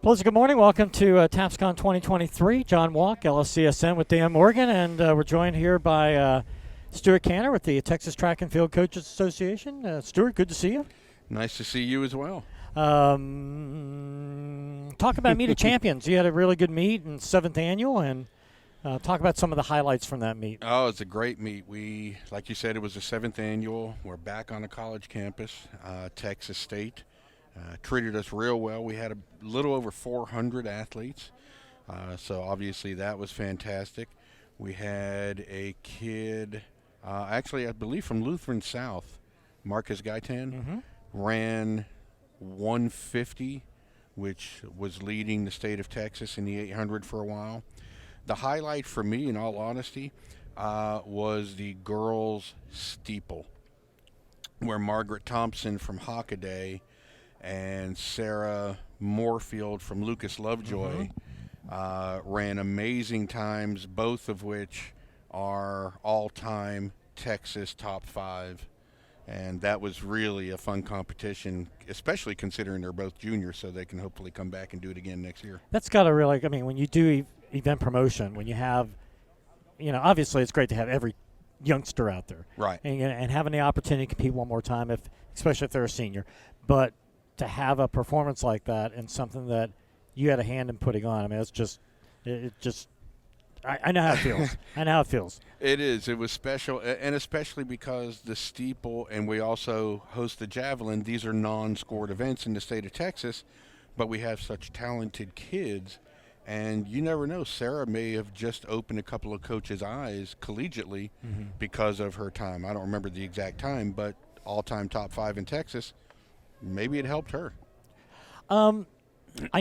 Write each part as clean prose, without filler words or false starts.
Pleasant good morning. Welcome to TAPSCon 2023. John Walk, LSCSN with Dan Morgan, and we're joined here by Stuart Kantor with the Texas Track and Field Coaches Association. Stuart, good to see you. Nice to see you as well. Talk about Meet of Champions. You had a really good meet in 7th annual, and talk about some of the highlights from that meet. Oh, it's a great meet. Like you said, it was the 7th annual. We're back on a college campus, Texas State. Treated us real well. We had a little over 400 athletes, so obviously that was fantastic. We had a kid, actually I believe from Lutheran South, Marcus Gaitan, ran 150, which was leading the state of Texas in the 800 for a while. The highlight for me, in all honesty, was the girls' steeple, where Margaret Thompson from Hockaday and Sarah Moorfield from Lucas Lovejoy ran amazing times, both of which are all-time Texas top 5. And that was really a fun competition, especially considering they're both juniors, so they can hopefully come back and do it again next year. That's got to really, I mean, when you do event promotion, when you have, obviously it's great to have every youngster out there. Right. And having the opportunity to compete one more time, especially if they're a senior. But to have a performance like that and something that you had a hand in putting on, I mean, I know how it feels. I know how it feels. It is. It was special, and especially because the steeple, and we also host the javelin. These are non-scored events in the state of Texas, but we have such talented kids, and you never know. Sarah may have just opened a couple of coaches' eyes collegiately because of her time. I don't remember the exact time, but all-time top 5 in Texas. Maybe it helped her. I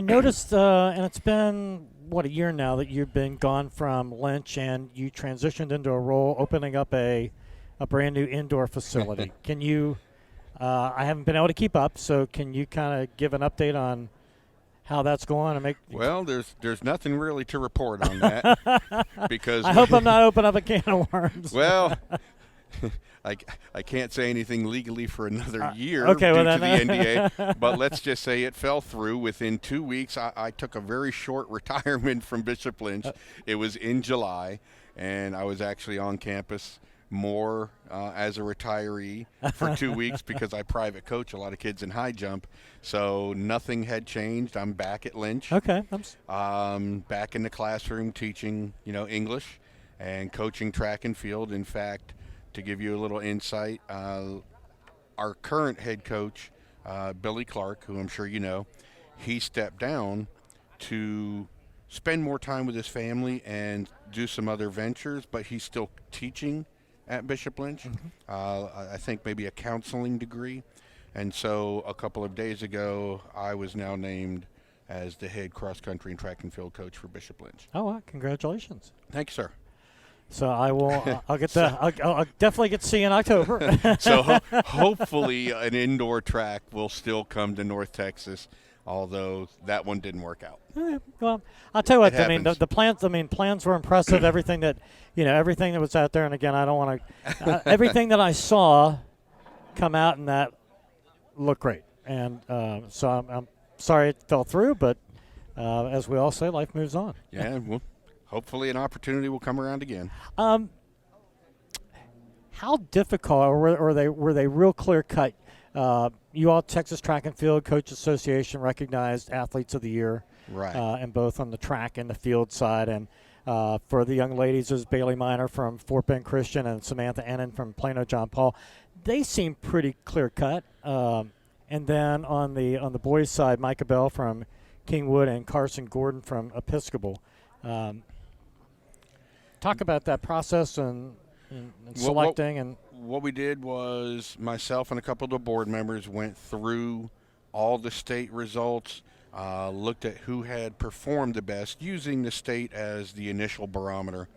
noticed, and it's been, a year now that you've been gone from Lynch, and you transitioned into a role opening up a brand new indoor facility. Can you, I haven't been able to keep up, so can you kind of give an update on how that's going? Well, there's nothing really to report on that because I hope I'm not opening up a can of worms. Well, I can't say anything legally for another year okay, due well to the NDA, but let's just say it fell through. Within 2 weeks, I took a very short retirement from Bishop Lynch. It was in July, and I was actually on campus more as a retiree for 2 weeks because I private coach a lot of kids in high jump. So nothing had changed. I'm back at Lynch. Okay. Back in the classroom teaching, English and coaching track and field. In fact, to give you a little insight, our current head coach, Billy Clark, who I'm sure you know, he stepped down to spend more time with his family and do some other ventures, but he's still teaching at Bishop Lynch. I think maybe a counseling degree. And so a couple of days ago, I was now named as the head cross-country and track and field coach for Bishop Lynch. Oh, wow. Congratulations. Thank you, sir. So I will. I'll definitely get to see you in October. So hopefully an indoor track will still come to North Texas, although that one didn't work out. Well, I'll tell you what. I mean, the plans. Plans were impressive. Everything that was out there. And again, I don't want to. Everything that I saw come out in that looked great. And so I'm sorry it fell through, but as we all say, life moves on. Yeah. Well, hopefully an opportunity will come around again. How difficult, or were they real clear cut? You all, Texas Track and Field Coach Association, recognized Athletes of the Year, right? And both on the track and the field side. And for the young ladies, there's Bailey Miner from Fort Bend Christian and Samantha Ennin from Plano John Paul. They seem pretty clear cut. And then on the boys' side, Micah Bell from Kingwood and Carson Gordon from Episcopal. Talk about that process and selecting. What we did was myself and a couple of the board members went through all the state results, looked at who had performed the best, using the state as the initial barometer,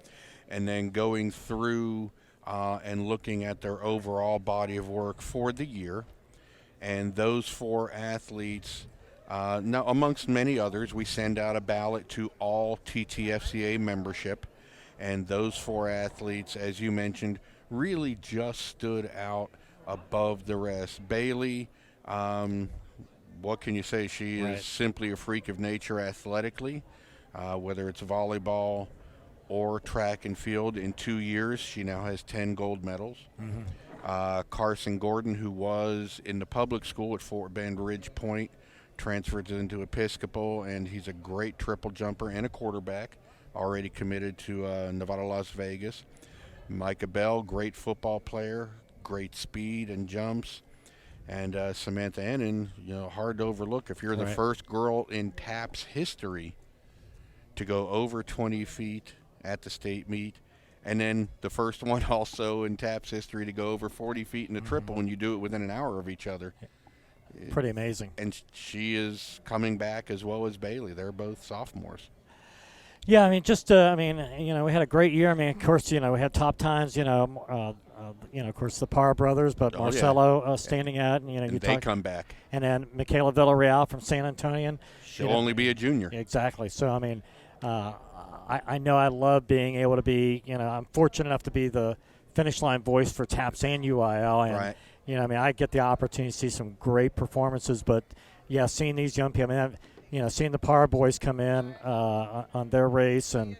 and then going through and looking at their overall body of work for the year. And those 4 athletes, now amongst many others, we send out a ballot to all TTFCA membership. And those 4 athletes, as you mentioned, really just stood out above the rest. Bailey what can you say? She Right. is simply a freak of nature athletically, whether it's volleyball or track and field. In 2 years, she now has 10 gold medals. Mm-hmm. Carson Gordon, who was in the public school at Fort Bend Ridge Point, transferred into Episcopal, and he's a great triple jumper and a quarterback, already committed to Nevada, Las Vegas. Micah Bell, great football player, great speed and jumps. And Samantha Ennin, hard to overlook. If you're the Right. first girl in TAPS history to go over 20 feet at the state meet, and then the first one also in TAPS history to go over 40 feet in the triple when you do it within an hour of each other. Pretty amazing. And she is coming back as well as Bailey. They're both sophomores. Yeah, I mean, we had a great year. I mean, of course, we had top times, of course, the Parr brothers, but Oh, yeah. Marcelo standing out, and, And you they talk, come back. and then Michaela Villarreal from San Antonio. She'll only be a junior. Exactly. So, I mean, I know I love being able to be, I'm fortunate enough to be the finish line voice for TAPS and UIL. And, Right. I get the opportunity to see some great performances. But, yeah, seeing these young people, seeing the Parr boys come in on their race, and,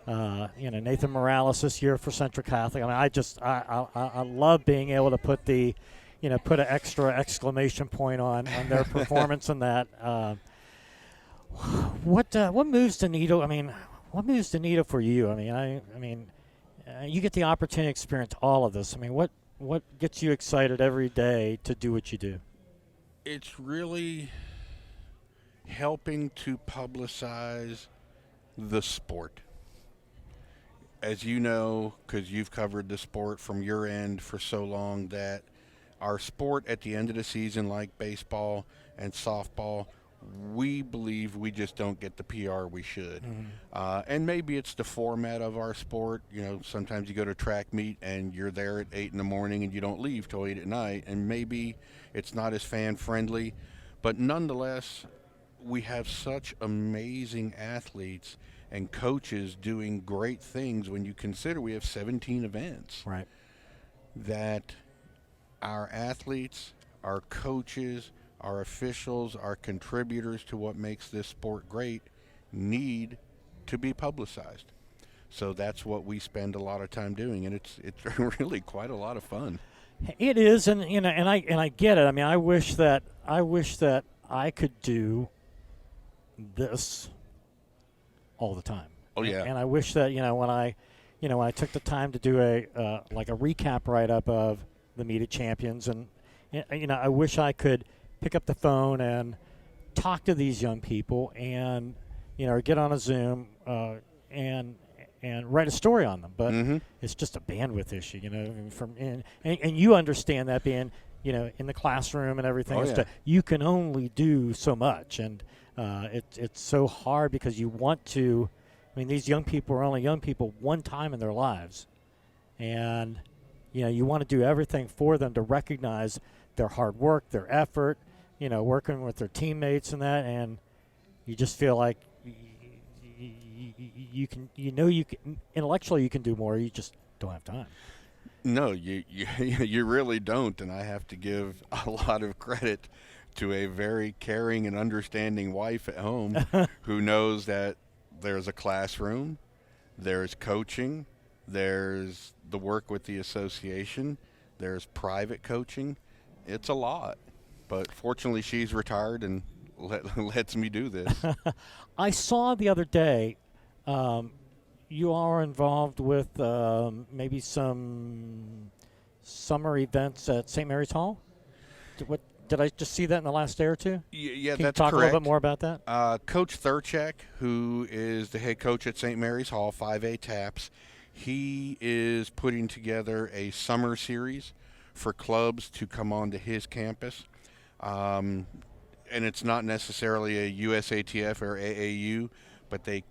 Nathan Morales this year for Central Catholic. I mean, I love being able to put put an extra exclamation point on their performance in that. What moves the needle? I mean, what moves the needle for you? I mean, you get the opportunity to experience all of this. I mean, what gets you excited every day to do what you do? It's really helping to publicize the sport. As you know, because you've covered the sport from your end for so long, that our sport at the end of the season, like baseball and softball, we believe we just don't get the PR we should. And maybe it's the format of our sport. Sometimes you go to track meet and you're there at 8 in the morning and you don't leave till 8 at night, and maybe it's not as fan friendly. But nonetheless, we have such amazing athletes and coaches doing great things when you consider we have 17 events. Right. That our athletes, our coaches, our officials, our contributors to what makes this sport great need to be publicized. So that's what we spend a lot of time doing, and it's really quite a lot of fun. It is, and I get it. I mean, I wish that I could do this all the time. Oh yeah. And I wish that when I took the time to do a recap write up of the Meet of Champions, and I wish I could pick up the phone and talk to these young people, and or get on a Zoom and write a story on them. But it's just a bandwidth issue, and you understand that, being in the classroom and everything. Oh, yeah. You can only do so much, and it's so hard because you want to. I mean, these young people are only young people one time in their lives, and you want to do everything for them to recognize their hard work, their effort, working with their teammates and that, and you just feel like you can intellectually you can do more. You just don't have time. No, you really don't, and I have to give a lot of credit to a very caring and understanding wife at home who knows that there's a classroom, there's coaching, there's the work with the association, there's private coaching. It's a lot, but fortunately she's retired and lets me do this. I saw the other day you are involved with maybe some summer events at St. Mary's Hall. Did I just see that in the last day or two? Yeah, Can that's you talk correct. a little bit more about that? Coach Thurchek, who is the head coach at St. Mary's Hall, 5A TAPS, he is putting together a summer series for clubs to come onto his campus. And it's not necessarily a USATF or AAU, but the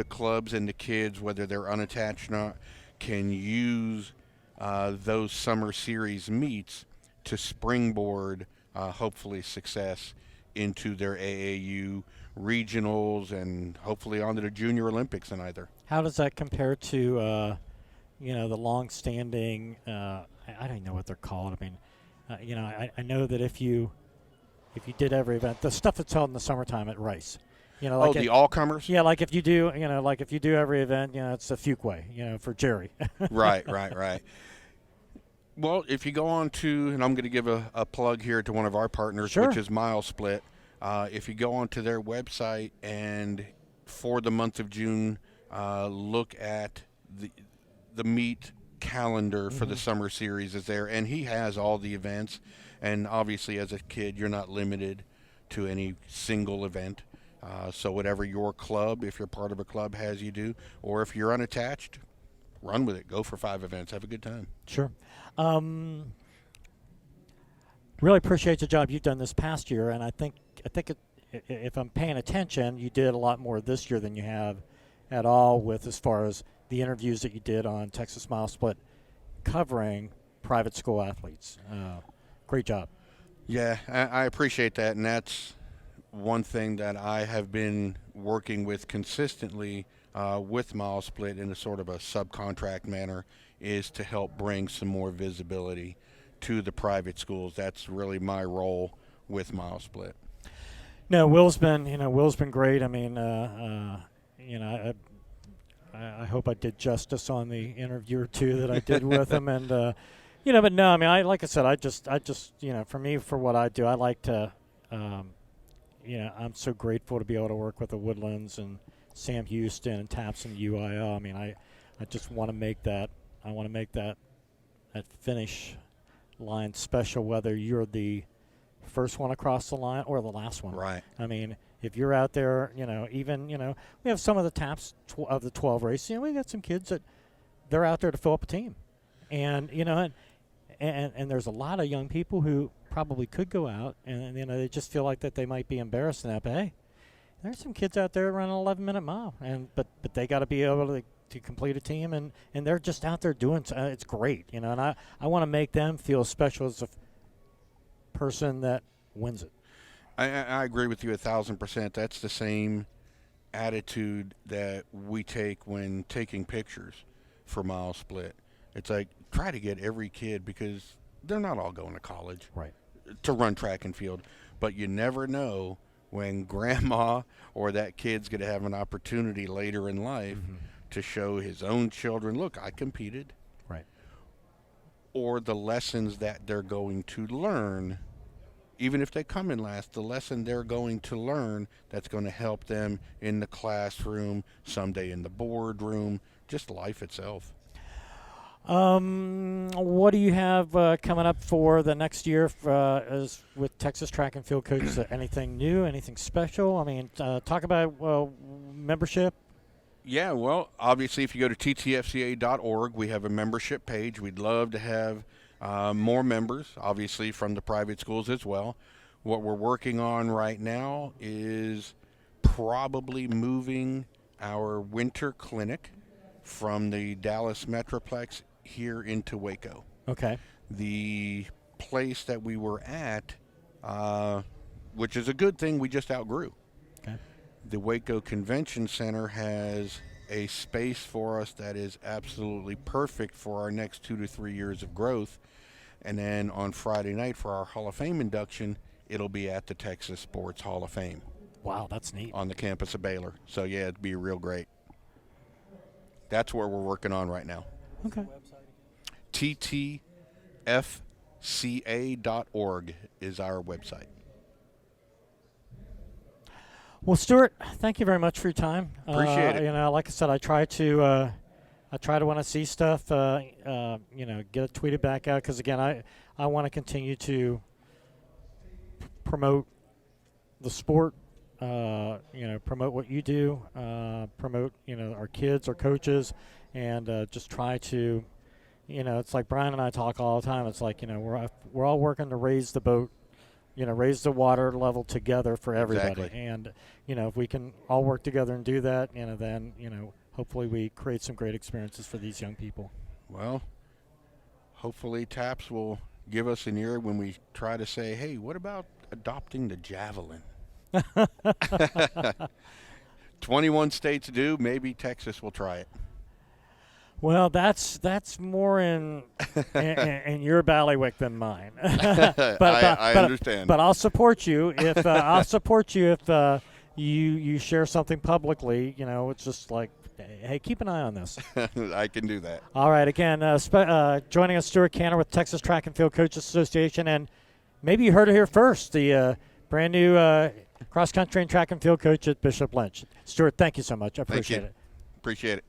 clubs and the kids, whether they're unattached or not, can use those summer series meets to springboard hopefully success into their AAU regionals and hopefully onto the Junior Olympics in either. How does that compare to the long-standing? I don't know what they're called. I mean, I know that if you if you did every event, the stuff that's held in the summertime at Rice. Oh, the all-comers? Yeah, like if you do, like if you do every event, it's a Fuquay, for Jerry. Right. Well, if you go on to, and I'm going to give a plug here to one of our partners, Sure. which is MileSplit. If you go onto their website and for the month of June, look at the meet calendar for the summer series is there, and he has all the events. And obviously, as a kid, you're not limited to any single event. So whatever your club, if you're part of a club, has you do, or if you're unattached, run with it. Go for 5 events. Have a good time. Sure. Really appreciate the job you've done this past year, and I think if I'm paying attention, you did a lot more this year than you have at all with as far as the interviews that you did on Texas Mile Split covering private school athletes. Great job. Yeah, I appreciate that, and that's one thing that I have been working with consistently with MileSplit in a sort of a subcontract manner is to help bring some more visibility to the private schools. That's really my role with MileSplit. No, Will's been great. I mean, I hope I did justice on the interview or two that I did with him, and but no, I mean, like I said, I just, for me, for what I do, I like to, I'm so grateful to be able to work with the Woodlands and Sam Houston and Taps and UIL. I mean, I just want to make that. I want to make that finish line special, whether you're the first one across the line or the last one. Right. I mean, if you're out there, even, we have some of the Taps of the 12 race. We got some kids that they're out there to fill up a team. And, and there's a lot of young people who probably could go out and, they just feel like that they might be embarrassed in that. But, hey, there's some kids out there running an 11-minute mile. But they got to be able to complete a team. And they're just out there doing it's great, And I want to make them feel special as a person that wins it. I agree with you 1,000%. That's the same attitude that we take when taking pictures for MileSplit. It's like, try to get every kid, because they're not all going to college to run track and field. But you never know when grandma or that kid's going to have an opportunity later in life to show his own children, look, I competed. Right. Or the lessons that they're going to learn, even if they come in last, the lesson they're going to learn that's going to help them in the classroom, someday in the boardroom, just life itself. What do you have coming up for the next year as with Texas Track and Field Coaches? Anything new, anything special? I mean, talk about membership. Yeah, well, obviously, if you go to ttfca.org, we have a membership page. We'd love to have more members, obviously, from the private schools as well. What we're working on right now is probably moving our winter clinic from the Dallas Metroplex here into Waco. Okay. The place that we were at, which is a good thing, we just outgrew. Okay. The Waco Convention Center has a space for us that is absolutely perfect for our next 2 to 3 years of growth. And then on Friday night for our Hall of Fame induction, it'll be at the Texas Sports Hall of Fame. Wow, that's neat. On the campus of Baylor. So, yeah, it'd be real great. That's where we're working on right now. Okay. ttfca.org is our website. Well, Stuart, thank you very much for your time. Appreciate it. Like I said, I try to when I see stuff, get it tweeted back out, because again, I want to continue to promote the sport. Promote what you do. Promote our kids, our coaches, and just try to. It's like Brian and I talk all the time. It's like we're all working to raise the boat. Raise the water level together for everybody. Exactly. And, if we can all work together and do that, then, hopefully we create some great experiences for these young people. Well, hopefully TAPS will give us an ear when we try to say, hey, what about adopting the javelin? 21 states do. Maybe Texas will try it. Well, that's more in your bailiwick than mine. I understand. But I'll support you if you share something publicly. It's just like, hey, keep an eye on this. I can do that. All right. Again, joining us, Stuart Kantor with Texas Track and Field Coaches Association, and maybe you heard it here first. The brand new cross country and track and field coach at Bishop Lynch. Stuart, thank you so much. I appreciate it. Appreciate it.